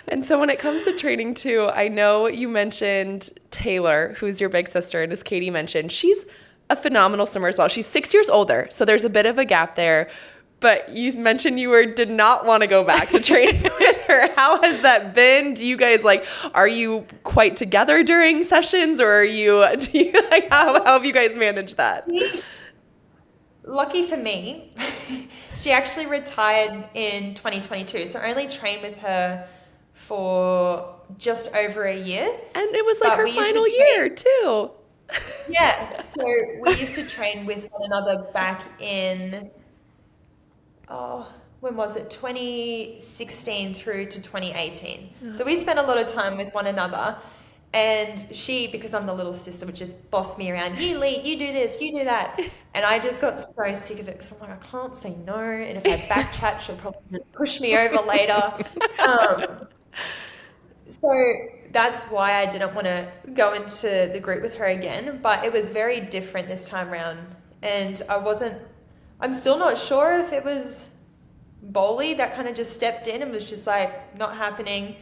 And so when it comes to training too, I know you mentioned Taylor, who's your big sister, and as Katie mentioned, she's a phenomenal swimmer as well. She's 6 years older, so there's a bit of a gap there. But you mentioned did not want to go back to training with her. How has that been? Do you guys are you quite together during sessions, or how have you guys managed that? Lucky for me, she actually retired in 2022, so I only trained with her for just over a year. And it was her final year too. Yeah, so we used to train with one another back in, when was it? 2016 through to 2018. Oh. So we spent a lot of time with one another. And she, because I'm the little sister, would just boss me around. You lead, you do this, you do that. And I just got so sick of it because I'm like, I can't say no. And if I back chat, she'll probably just push me over later. So that's why I didn't want to go into the group with her again. But it was very different this time around. And I'm still not sure if it was Bowley that kind of just stepped in and was just not happening,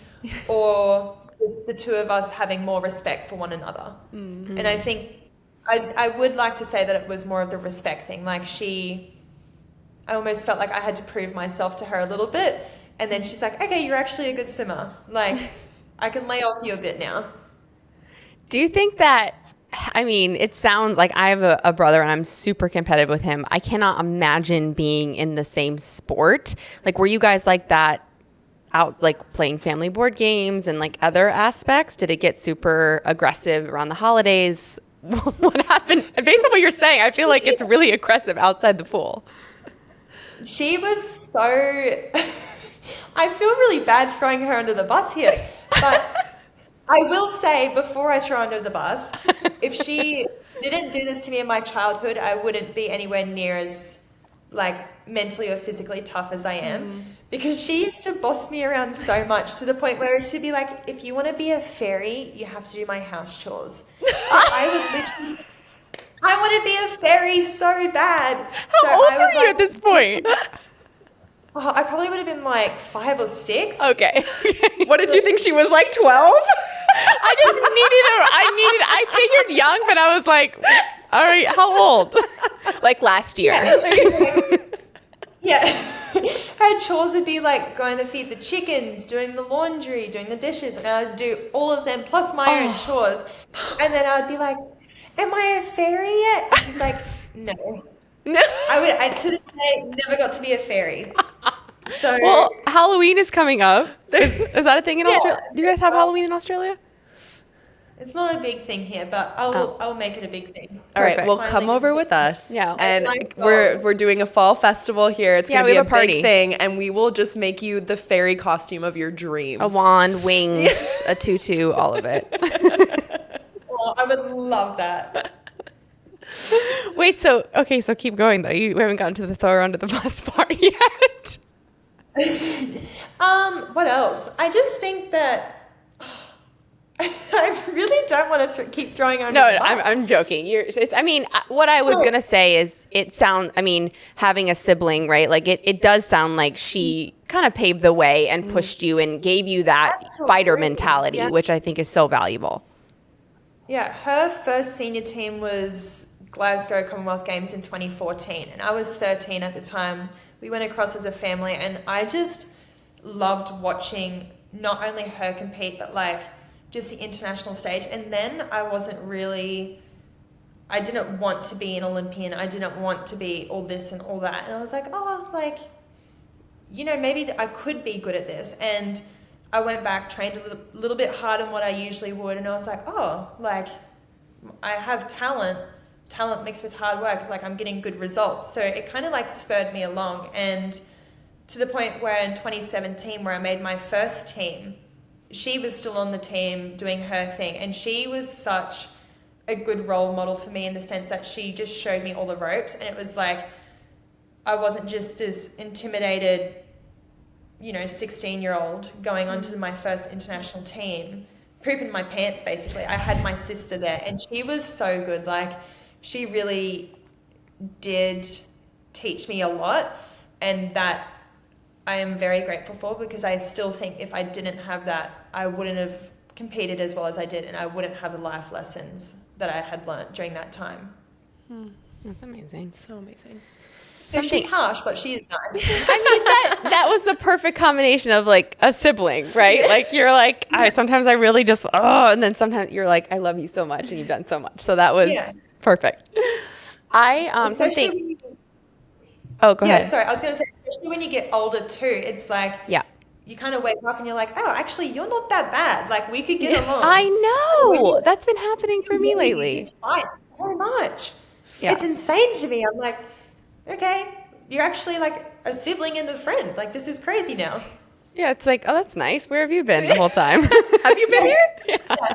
or the two of us having more respect for one another. Mm-hmm. And I think I would like to say that it was more of the respect thing. I almost felt like I had to prove myself to her a little bit. And then she's like, okay, you're actually a good swimmer. I can lay off you a bit now. Do you think that, it sounds like I have a brother and I'm super competitive with him. I cannot imagine being in the same sport. Were you guys like that out, playing family board games and other aspects? Did it get super aggressive around the holidays? What happened? Based on what you're saying, I feel like it's really aggressive outside the pool. She was so... I feel really bad throwing her under the bus here, but I will say, before I throw her under the bus, if she didn't do this to me in my childhood, I wouldn't be anywhere near as mentally or physically tough as I am, because she used to boss me around so much to the point where she'd be like, if you want to be a fairy, you have to do my house chores. So I want to be a fairy so bad. How old were you at this point? I probably would have been 5 or 6. Okay. What did you think she was 12? I figured young, but I was like, all right, how old? Last year. Yeah. Her chores would be going to feed the chickens, doing the laundry, doing the dishes, and I'd do all of them plus my own chores. And then I'd be like, am I a fairy yet? And she's like, no. I to this day never got to be a fairy. So well, Halloween is coming up. Is that a thing in Australia? Do you guys have Halloween in Australia? It's not a big thing here, but I'll make it a big thing. All right, well, come over with us. Yeah, and we're doing a fall festival here. It's gonna be a big thing, and we will just make you the fairy costume of your dreams. A wand, wings, a tutu, all of it. Oh, I would love that. Wait, so keep going though. We haven't gotten to the throw her under the bus part yet. What else? I just think that I really don't want to keep throwing on. No, I'm joking. What I was gonna say is, having a sibling, right? It does sound like she kind of paved the way and pushed you and gave you that fighter mentality, which I think is so valuable. Yeah, her first senior team was Glasgow Commonwealth Games in 2014, and I was 13 at the time. We went across as a family, and I just loved watching not only her compete, but just the international stage. And then I didn't want to be an Olympian. I didn't want to be all this and all that. And I was like, maybe I could be good at this. And I went back, trained a little bit harder than what I usually would. And I was like, I have talent mixed with hard work. I'm getting good results. So it kind of spurred me along. And to the point where in 2017, where I made my first team, she was still on the team doing her thing. And she was such a good role model for me in the sense that she just showed me all the ropes. And it was I wasn't just this intimidated, 16-year-old going on to my first international team, pooping my pants, basically. I had my sister there, and she was so good. She really did teach me a lot, and that I am very grateful for, because I still think if I didn't have that, I wouldn't have competed as well as I did, and I wouldn't have the life lessons that I had learned during that time. That's amazing. So amazing. So she's harsh, but she is nice. I mean, that was the perfect combination of like a sibling, right? Like you're like, sometimes I really just, and then sometimes you're like, I love you so much and you've done so much. So that was perfect. Especially when you go ahead. Sorry, I was going to say, especially when you get older too, it's like, you kind of wake up and you're like, oh, actually, you're not that bad. Like, we could get along. I know. That's been happening for me lately. Fight so much. Yeah. It's insane to me. I'm like, okay, you're actually like a sibling and a friend. Like, this is crazy now. Yeah, it's like, oh, that's nice. Where have you been the whole time? Have you been here? Yeah.